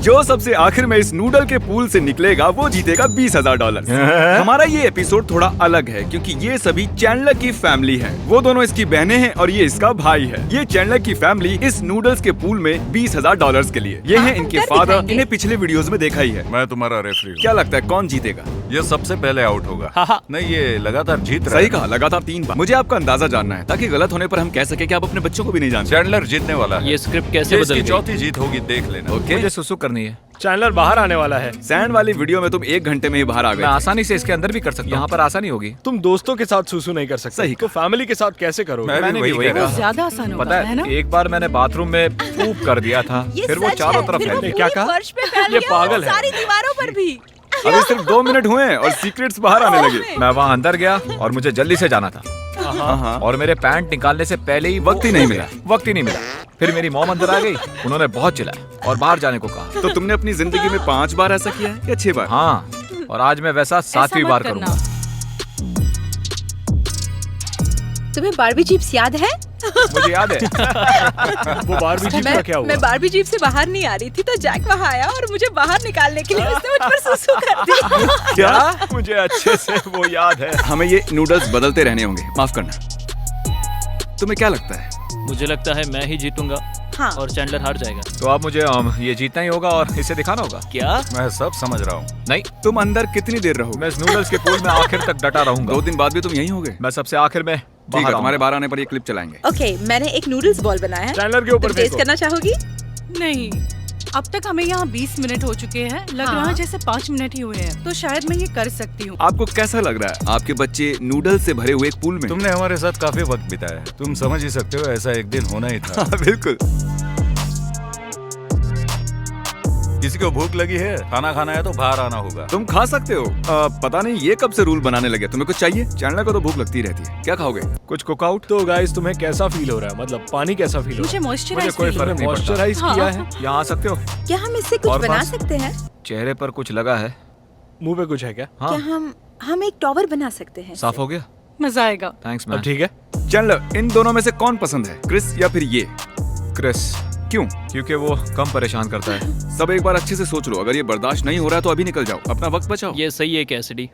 जो सबसे आखिर में इस नूडल के पूल से निकलेगा वो जीतेगा $20,000। हमारा ये एपिसोड थोड़ा अलग है क्योंकि ये सभी चैंडलर की फैमिली है। वो दोनों इसकी बहनें हैं और ये इसका भाई है। ये चैंडलर की फैमिली इस नूडल्स के पूल में $20,000 के लिए। ये हैं इनके फादर। इन्हें पिछले वीडियोस में देखा ही है। मैं तुम्हारा रेफरी हूँ। क्या लगता है कौन जीतेगा? ये सबसे पहले आउट होगा। नहीं, ये लगातार जीत रहा है। सही कहा, लगातार 3 बार। मुझे आपका अंदाजा जानना है ताकि गलत होने पर हम कह सके कि आप अपने बच्चों को भी नहीं जानते। चैंडलर जीतने वाला है। ये स्क्रिप्ट कैसे बदल इसकी गई? चौथी जीत होगी, देख लेना। ओके, मुझे सुसु करनी है। चैंडलर बाहर आने वाला है। सैंड वाली वीडियो में तुम 1 घंटे में ही बाहर आ मैं गए। आसानी से इसके अंदर भी कर सकता हूँ। यहाँ पर आसानी होगी। तुम दोस्तों के साथ सुसु नहीं कर सकते। सही तो फैमिली के साथ कैसे करोगे? मैं भी मैंने वही भी वही कह रहा कहा। हूँ। ज्यादा आसान होगा पता है ना? है, एक बार मैंने बाथरूम में पूप कर दिया था, फिर वो चारों तरफ फैल गया। क्या कहा? फर्श पे फैल ये गया, पागल है। सारी दीवारों पर भी। अभी सिर्फ 2 मिनट हुए हैं और सीक्रेट्स बाहर आने लगे। मैं वहाँ अंदर गया और मुझे जल्दी से जाना था हाँ। और मेरे पैंट निकालने से पहले ही वक्त ही नहीं मिला। वक्त ही नहीं मिला। फिर मेरी मॉम अंदर आ गई, उन्होंने बहुत चिल्लाया और बाहर जाने को कहा। तो तुमने अपनी जिंदगी में 5 बार ऐसा किया है या 6 बार? हाँ, और आज मैं वैसा 7वीं मत बार करना। करूँगा। तुम्हें बारबी चिप्स याद है? मुझे याद है। वो बारबी जीप का क्या हुआ? मैं बारबी जीप से बाहर नहीं आ रही थी तो जैक वहाँ आया और मुझे बाहर निकालने के लिए उसने मुझ पर सुसु कर दी। क्या? मुझे अच्छे से वो याद है। हमें ये नूडल्स बदलते रहने होंगे, माफ करना। तुम्हें क्या लगता है? मुझे लगता है मैं ही जीतूंगा हाँ। और चैंडलर हार जाएगा। तो अब मुझे ये जीतना ही होगा और इसे दिखाना होगा। क्या? मैं सब समझ रहा हूँ। नहीं, तुम अंदर कितनी देर रहोगे? मैं इस नूडल्स के पूल में आखिर तक डटा रहूंगा। 2 दिन बाद भी तुम यहीं होगे? मैं सबसे आखिर में ठीक है, बाहर तुम्हारे आऊंगा। बाहर आने पर ये क्लिप चलाएंगे। ओके, मैंने एक नूडल्स बॉल बनाया है। चैंडलर के ऊपर तुम टेस्ट फेंको। करना चाहोगी? नहीं, अब तक हमें यहाँ 20 मिनट हो चुके हैं। लग हाँ। रहा है जैसे 5 मिनट ही हुए हैं, तो शायद मैं ये कर सकती हूँ। आपको कैसा लग रहा है आपके बच्चे नूडल्स से भरे हुए एक पूल में? तुमने हमारे साथ काफी वक्त बिताया है। तुम समझ ही सकते हो, ऐसा एक दिन होना ही था। हाँ, बिल्कुल। किसी को भूख लगी है, खाना खाना है तो बाहर आना होगा। तुम खा सकते हो। पता नहीं ये कब से रूल बनाने लगे। तुम्हें कुछ चाहिए? चैंडलर को तो भूख लगती रहती है। क्या खाओगे? कुछ कुकआउट। तो गाइस, तुम्हें कैसा फील हो रहा है? मतलब पानी कैसा फील हो मुझे रहा है? मॉइस्चराइज मुझे कोई फील फर्क हो नहीं पड़ता। मॉइस्चराइज हाँ। किया है? यहाँ आ सकते हो। क्या हम इससे कुछ और बना बस? सकते हैं? चेहरे पर कुछ लगा है। मुंह पे कुछ है क्या? हाँ, क्या हम एक टॉवर बना सकते हैं? साफ हो गया। मजा आएगा। थैंक्स अब मैन। ठीक है। चैंडलर, इन दोनों में से कौन पसंद है, क्रिस या फिर ये? क्रिस, क्यों? क्योंकि वो कम परेशान करता है। सब एक बार अच्छे से सोच लो। अगर ये बर्दाश्त नहीं हो रहा है तो अभी निकल जाओ, अपना वक्त बचाओ। ये सही है कैसिडी।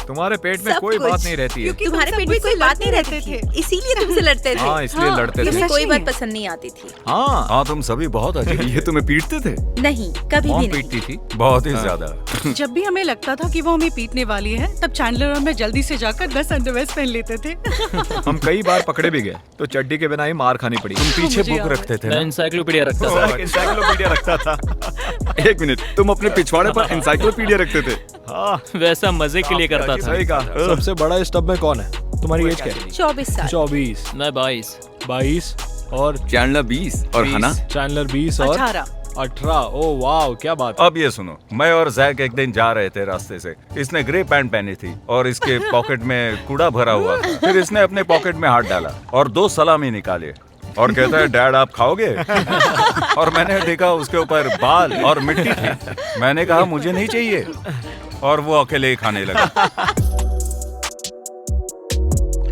तुम्हारे पेट में सब कोई कुछ। बात नहीं रहती है। क्योंकि तुम्हारे तुम पेट सब में कोई मुझसे बात नहीं लड़ते रहती थे। थी, इसीलिए तुमसे लड़ते थे। हाँ, इसलिए हाँ, लड़ते थे। तुम्हें सच कोई में। बात पसंद नहीं आती थी। हाँ, हाँ, तुम सभी बहुत अजीब। ये तुम्हें पीटते थे? नहीं, कभी कौन भी नहीं। पीटती थी? बहुत ही ज्यादा। जब भी हमें लगता था कि वो हमें पीटने वाली है, तब चैंडलर और मैं जल्दी से जाकर 10 अंडरवेयर्स पहन लेते थे। हम कई बार पकड़े भी गए तो चड्डी के बिना ही मार खानी पड़ी। तुम पीछे मुझे बुक याद रखते थे मैं ना? इंसाइक्लोपीडिया रखता था। एनसाइक्लोपीडिया रखता था। 1 मिनट, तुम अपने पिछवाड़े पर एनसाइक्लोपीडिया रखते थे? हाँ, वैसा मजे के लिए करता था। सही कहा। सबसे बड़ा इस टब में कौन है? तुम्हारी एज क्या है? 24 साल। 24, मैं 22। 22 और चैंडलर 20 और 20। हना? चैंडलर 20 और 18। 18। ओ वाह, क्या बात है। अब ये सुनो, मैं और जैक एक दिन जा रहे थे रास्ते से। इसने ग्रे पैंट पहनी थी और इसके पॉकेट में कूड़ा भरा हुआ था। फिर इसने अपने पॉकेट में हाथ डाला और 2 सलामी निकाले और कहता है, डैड आप खाओगे? और मैंने देखा उसके ऊपर बाल और मिट्टी थी। मैंने कहा मुझे नहीं चाहिए और वो अकेले ही खाने लगा।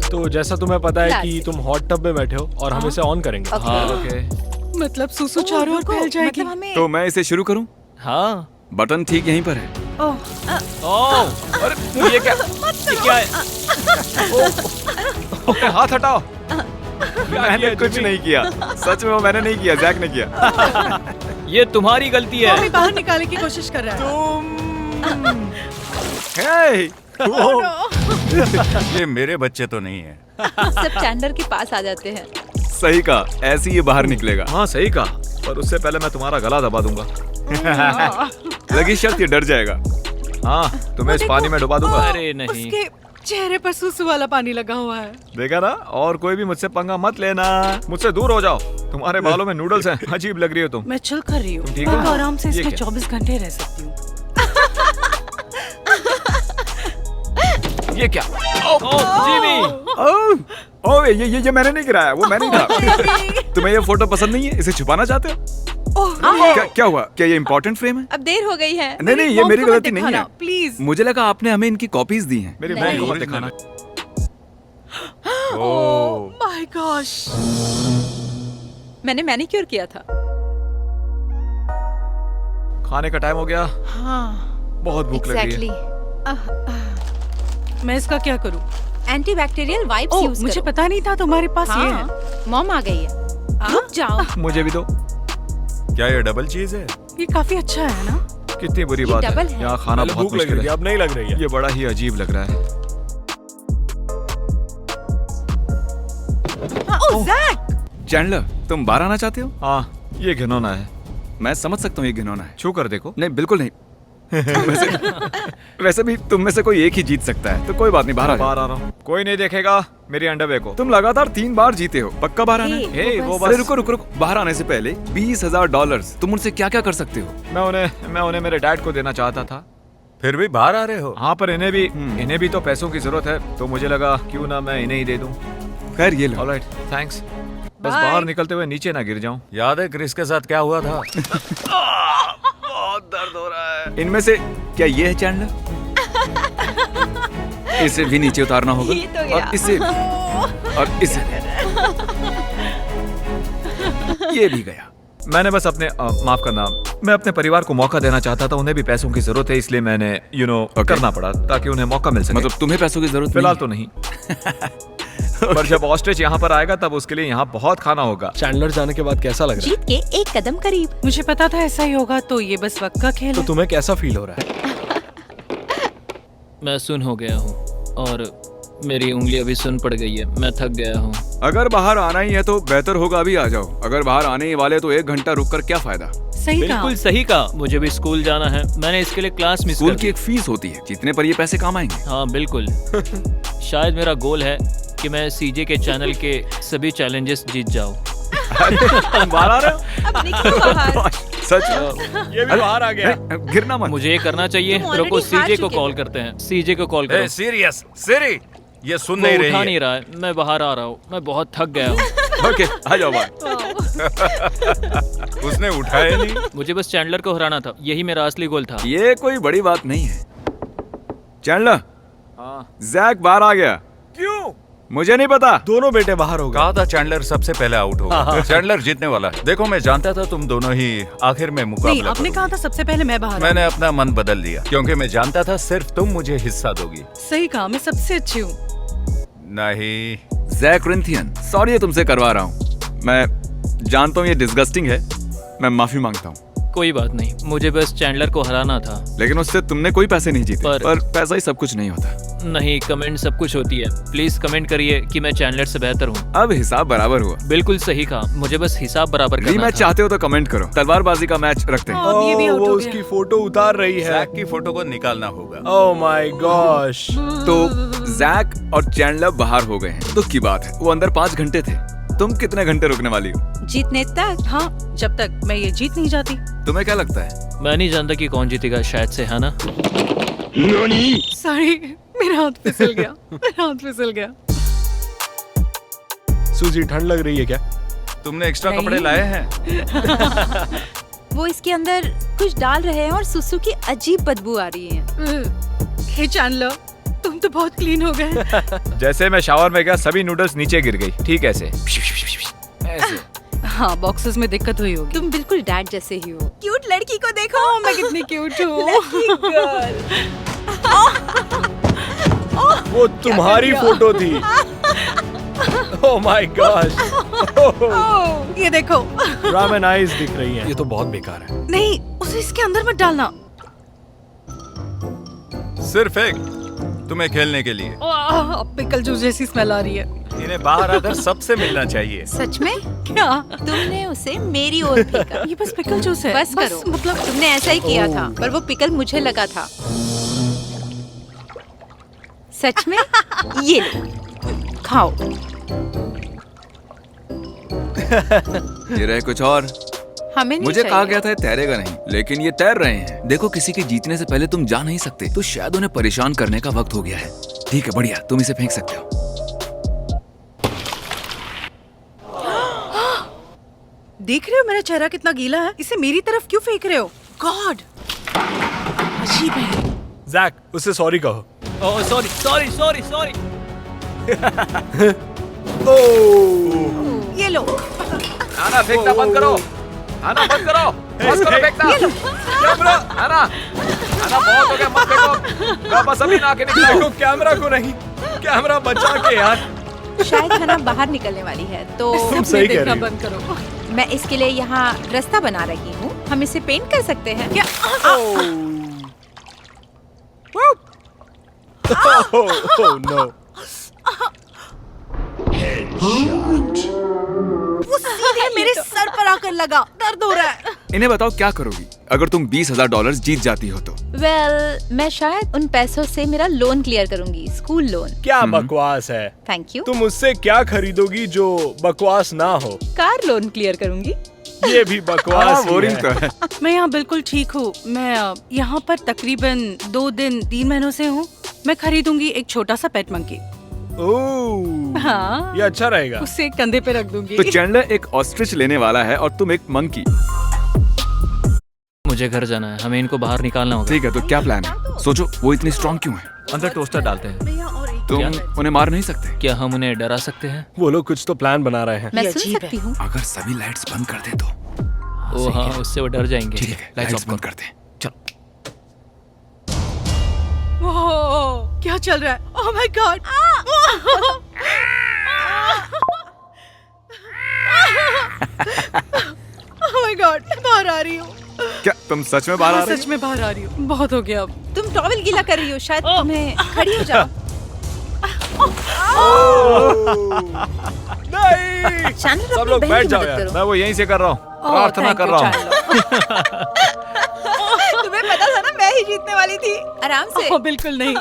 तो जैसा तुम्हें पता है कि Classic। तुम हॉट टब में बैठे हो और हम इसे ऑन करेंगे। ओके। हाँ, ओके। मतलब सुसु चारों ओर फैल जाएगी। मतलब हमें तो मैं इसे शुरू करूं? हाँ। बटन ठीक यहीं पर है। ओह, अरे ये क्या है? ओह, हाथ हटाओ। मैंने कुछ नहीं किया। सच में वो मैंने नहीं किया, जैक ने किया। ये तुम्हारी गलती है। हमें बाहर निकालने की कोशिश कर रहा है। हे! ये मेरे बच्चे तो नहीं है। सब चैंडलर के पास आ जाते हैं। सही कहा, ऐसे ही ये बाहर निकलेगा। हाँ, सही कहा। पर उससे पहले मैं तुम्हारा गला दबा दूंगा। लगी शर्त ये डर जाएगा। हाँ, तुम्हें इस पानी में डुबा दूंगा। अरे नहीं। उसके चेहरे पर सुसु वाला पानी लगा हुआ है। देखा ना, और कोई भी मुझसे पंगा मत लेना। मुझसे दूर हो जाओ। तुम्हारे बालों में नूडल्स हैं। अजीब लग रही हो तुम। मैं चिल कर रही हूँ। तुम ठीक हो? मैं आराम से ये इसमें क्या? 24 घंटे रह सकती हूँ। ये क्या? जिमी। ओह, ये मैंने नहीं गिराया, वो मैंने ही था। तुम्हें ये फोटो पसंद नहीं है? इसे छुपाना चाहते हो? क्या हुआ? क्या ये इम्पोर्टेंट फ्रेम है? अब देर हो गई है। नहीं, ये मेरी गलती नहीं है। प्लीज। मुझे लगा आपने हमें इनकी कॉपीज दी हैं। मेरी नहीं। बहन को मत दिखाना। Oh my gosh. मैंने मैनिक्योर किया था। खाने का टाइम हो गया, हाँ बहुत भूख लग रही है। मैं इसका क्या करूँ? एंटीबैक्टीरियल वाइप्स ओह, यूज मुझे करो। पता नहीं था तुम्हारे पास ये है। मॉम आ गई है, रुक जाओ। मुझे भी दो। क्या ये डबल चीज है? ये काफी अच्छा है ना? कितनी बुरी ये बात डबल है, है। यहाँ खाना पहले बहुत भूख लग मुश्किल रही थी, है। अब नहीं लग रही है। ये बड़ा ही अजीब लग रहा है। ओह जैक, चैंडलर, तुम बाहर आना चाहते हो? हाँ, ये घिनौना है। मैं समझ सकता हूँ ये घिनौना है। छू कर देखो। नहीं, बिल्कुल नहीं। वैसे भी तुम में से कोई एक ही जीत सकता है, तो कोई बात नहीं, बाहर आ जाओ। बाहर आ रहा हूँ, कोई नहीं देखेगा मेरी अंडरवे को। तुम लगातार 3 बार जीते हो, पक्का बाहर आना है? हे, वो अरे बस रुको रुको रुको, बाहर आने से पहले $20,000 तुम उनसे क्या क्या कर सकते हो? मैं उन्हें मेरे डैड को देना चाहता था। फिर भी बाहर आ रहे हो? हाँ, पर इन्हें भी तो पैसों की जरूरत है, तो मुझे लगा क्यों ना मैं इन्हें ही दे दूं। खैर ये लो। Alright, thanks. बस Bye. बाहर निकलते हुए नीचे ना गिर जाऊं। याद है क्रिस के साथ क्या हुआ था? बहुत दर्द हो रहा है। इनमें से क्या ये है चैंडलर? इसे भी नीचे उतारना होगा। ये तो गया। और इसे भी। और इसे भी। ये भी गया। मैंने बस माफ करना, मैं अपने परिवार को मौका देना चाहता था। उन्हें भी पैसों की जरूरत है, इसलिए मैंने करना पड़ा ताकि उन्हें मौका मिल सके। मतलब तुम्हें पैसों की जरूरत फिलहाल नहीं तो नहीं। पर जब ऑस्ट्रिच यहाँ पर आएगा तब उसके लिए यहाँ बहुत खाना होगा। चैंडलर जाने के बाद कैसा लग रहा जीत के एक कदम करीब। मुझे पता था ऐसा ही होगा, तो ये बस वक्त का खेल है? तो है। तुम्हें कैसा फील हो रहा है? मैं सुन हो गया हूँ और मेरी उंगली अभी सुन पड़ गई है। मैं थक गया हूँ। अगर बाहर आना ही है तो बेहतर होगा अभी आ जाओ। अगर बाहर आने ही वाले तो 1 घंटा रुककर क्या फायदा? सही कहा। बिल्कुल सही कहा। मुझे भी स्कूल जाना है। मैंने इसके लिए क्लास मिस स्कूल कर की दी। एक फीस होती है, जितने पर ये पैसे काम आएंगे। हाँ बिल्कुल। शायद मेरा गोल है कि मैं सीजे के चैनल के सभी चैलेंजेस जीत जाऊँ। बाहर आ रहे हो? अब निकलो बाहर। सच? ये भी बाहर आ गया। गिरना मत। मुझे ये करना चाहिए। तुम रुको, already हार सीजे को चुके कॉल हो। करते हैं। सीजे को कॉल ए, करो। सीरियस सिरी, ये सुन वो नहीं उठा रही है। नहीं रहा है। मैं बाहर आ रहा हूँ। मैं बहुत थक गया हूँ। ओके, आ जाओ बाहर। उसने उठाया नहीं। मुझे बस चैंडलर को हराना था। यही मेरा असली गोल था। ये कोई बड़ी बात नहीं है। चैंडलर, हाँ। जैक बाहर आ गया। क्यों? मुझे नहीं पता। दोनों बेटे बाहर हो गए। कहा था चैंडलर सबसे पहले आउट होगा। चैंडलर जीतने वाला है। देखो, मैं जानता था तुम दोनों ही आखिर में नहीं, मुकाबला आपने कहा था सबसे पहले मैं बाहर आऊं। मैंने अपना मन बदल दिया क्योंकि मैं जानता था सिर्फ तुम मुझे हिस्सा दोगी। सही कहा, मैं सबसे अच्छी हूँ। नहीं, जैक रिंथियन, सॉरी ये तुमसे करवा रहा हूँ। मैं जानता हूँ ये डिस्गस्टिंग है, मैं माफी मांगता हूँ। कोई बात नहीं, मुझे बस चैंडलर को हराना था। लेकिन उससे तुमने कोई पैसे नहीं जीते। पर- पर पैसा ही सब कुछ नहीं होता। नहीं, कमेंट सब कुछ होती है। प्लीज कमेंट करिए कि मैं चैंडलर से बेहतर हूँ। अब हिसाब बराबर हुआ। बिल्कुल सही कहा। मुझे बस हिसाब बराबर करना रीमैच था। चाहते हो तो कमेंट करो। तलवारबाजी का मैच रखते हैं। अब ये भी आउट वो हो उसकी गया। फोटो उतार रही है। जैक की फोटो को निकालना होगा। Oh my gosh. तो जैक और चैंडलर बाहर हो गए हैं। दुख की बात है, वो अंदर 5 घंटे थे। तुम कितने घंटे रुकने वाली हो? जीतने तक। हाँ, जब तक मैं ये जीत नहीं जाती। तुम्हें क्या लगता है? मैं नहीं जानता कि कौन जीतेगा, शायद से, है ना? सॉरी, मेरा हाथ फिसल गया। मेरा हाथ फिसल गया। सूजी, ठंड लग रही है क्या? तुमने एक्स्ट्रा नहीं। कपड़े लाए हैं? वो इसके अंदर कुछ डाल रहे हैं और सुसु की अजीब बदबू आ रही है। हे चैंडलर, तुम तो बहुत क्लीन हो गए। जैसे मैं शावर में गया सभी नूडल्स नीचे गिर गई। ठीक ऐसे। हाँ, बॉक्सेस में दिक्कत हुई होगी। तुम बिल्कुल डैड जैसे ही हो। क्यूट लड़की को देखो। मैं कितनी क्यूट हूँ। Lucky girl. वो तुम्हारी फोटो थी। Oh my gosh. ये देखो। रामेन आइज दिख रही है। ये तो बहुत बेकार है। नहीं, उसे इसके अंदर मत डालना। सिर्फ एक तुम्हें खेलने के लिए। पिकल जूस जैसी स्मेल आ रही है। इन्हें बाहर आकर सबसे मिलना चाहिए। सच में? क्या? तुमने उसे मेरी ओर फेंका। ये बस पिकल जूस है। बस करो। मतलब तुमने ऐसा ही किया था, पर वो पिकल मुझे लगा था। सच में? ये लो, खाओ। ये रहे कुछ और। हमें नहीं मुझे चाहिए। कहा गया था ये तैरेगा नहीं, लेकिन ये तैर रहे हैं। देखो, किसी के जीतने से पहले तुम जा नहीं सकते, तो शायद उन्हें परेशान करने का वक्त हो गया है। ठीक है, बढ़िया, तुम इसे फेंक सकते हो। देख रहे हो मेरा चेहरा कितना गीला है? इसे मेरी तरफ क्यों फेंक रहे हो? गॉड, अजीब है। जैक, उससे सॉरी कहो। Oh sorry sorry sorry sorry. ये लो। खाना फेंकना बंद करो। आना बंद करो, बस करो फेंकना। कैमरा, आना बहुत हो गया, मत फेंको। बस अभी ना आके निकलो। देखो कैमरा को नहीं, कैमरा बचा के यार। शायद हना बाहर निकलने वाली है, तो तुम सही कह देखना रही हो। बंद करो। मैं इसके लिए यहाँ रास्ता बना रही हूँ। हम इसे पेंट कर सकते हैं क्या? Oh no. वो सीधे मेरे सर पर आकर लगा, दर्द हो रहा है। इन्हें बताओ क्या करोगी अगर तुम $20,000 जीत जाती हो तो? मैं शायद उन पैसों से मेरा लोन क्लियर करूंगी, स्कूल लोन। क्या बकवास है। Thank you. तुम उससे क्या खरीदोगी जो बकवास ना हो? कार लोन क्लियर करूंगी। ये भी बकवास ही बोरिंग तो है। है। मैं यहाँ बिल्कुल ठीक हूँ। मैं यहाँ पर तकरीबन 2 दिन 3 महीनों से हूँ। मैं खरीदूंगी एक छोटा सा पेट मंकी। ओह, हाँ, ये अच्छा रहेगा। उससे एक कंधे पे रख दूंगी। तो चैंडलर एक ऑस्ट्रिच लेने वाला है और तुम एक मंकी। मुझे घर जाना है, हमें इनको बाहर निकालना होगा। ठीक है, तो क्या प्लान है? सोचो, वो इतनी स्ट्रांग क्यों है? अंदर टोस्टर डालते हैं। मैं यहाँ और एक तुम क्या? उन्हें मार नहीं सकते? क्या हम उन्हें डरा सकते हैं? वो लोग कुछ तो प्लान बना रहे हैं। मैं ये सुन अजीब सकती हूँ। अगर सभी लाइट्स बंद कर दे तो? ओ हाँ, उससे वो डर जाएंगे। ठीक है, लाइट्स बंद कर दे। चलो। ओह, क्या चल रहा है? Oh my God! Oh my God! मैं बाहर आ रही हूँ। क्या तुम सच में बाहर आ रही सच में बाहर आ रही हूँ। बहुत हो गया अब। तुम टॉवल गीला कर रही हो, शायद तुम्हें खड़ी हो जाओ। नहीं। चैनल सब अपनी लोग बहन बैठ की जाओ मदद यार। करो। मैं वो यहीं से कर रहा हूँ, ओह, प्रार्थना thank कर you, रहा हूँ। चैनलर। तुम्हें पता था ना मैं ही जीतने वाली थी। आराम से। ओह, बिल्कुल नहीं।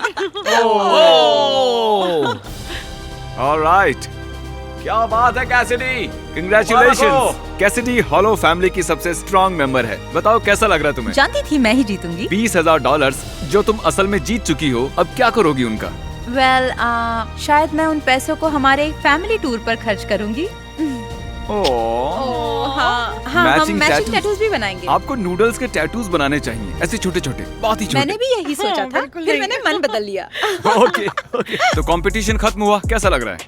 ऑलराइट, क्या बात है Cassidy. Congratulations. Cassidy hollow family की सबसे स्ट्रांग मेंबर है। बताओ कैसा लग रहा है तुम्हें? जानती थी मैं ही जीतूंगी। $20,000 जो तुम असल में जीत चुकी हो, अब क्या करोगी उनका? शायद मैं उन पैसों को हमारे फैमिली टूर पर खर्च करूंगी। हाँ, हम Matching मैचिंग tattoos। टैटूज भी बनाएंगे। आपको नूडल्स के टैटूज बनाने चाहिए, ऐसे छोटे छोटे, बहुत ही मैंने छोटे। भी यही सोचा था, फिर मैंने मन बदल लिया। Okay okay. तो कंपटीशन खत्म हुआ, कैसा लग रहा है?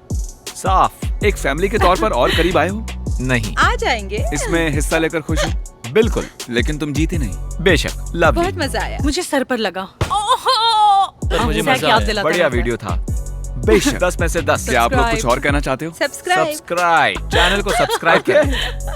साफ। एक फैमिली के तौर पर और करीब आए हो। नहीं। आ जाएंगे। इसमें हिस्सा लेकर खुश हो? बिल्कुल। लेकिन तुम जीते नहीं। बेशक। लव बहुत मजा आया। मुझे सर पर लगा। पर मुझे जैक मजा याद आया। दिलाता बढ़िया रहता है। वीडियो था। बेशक। 10 में से 10। क्या आप लोग कुछ और कहना चाहते हो? सब्सक्राइब। सब्सक्राइब, चैनल को सब्सक्राइब करें।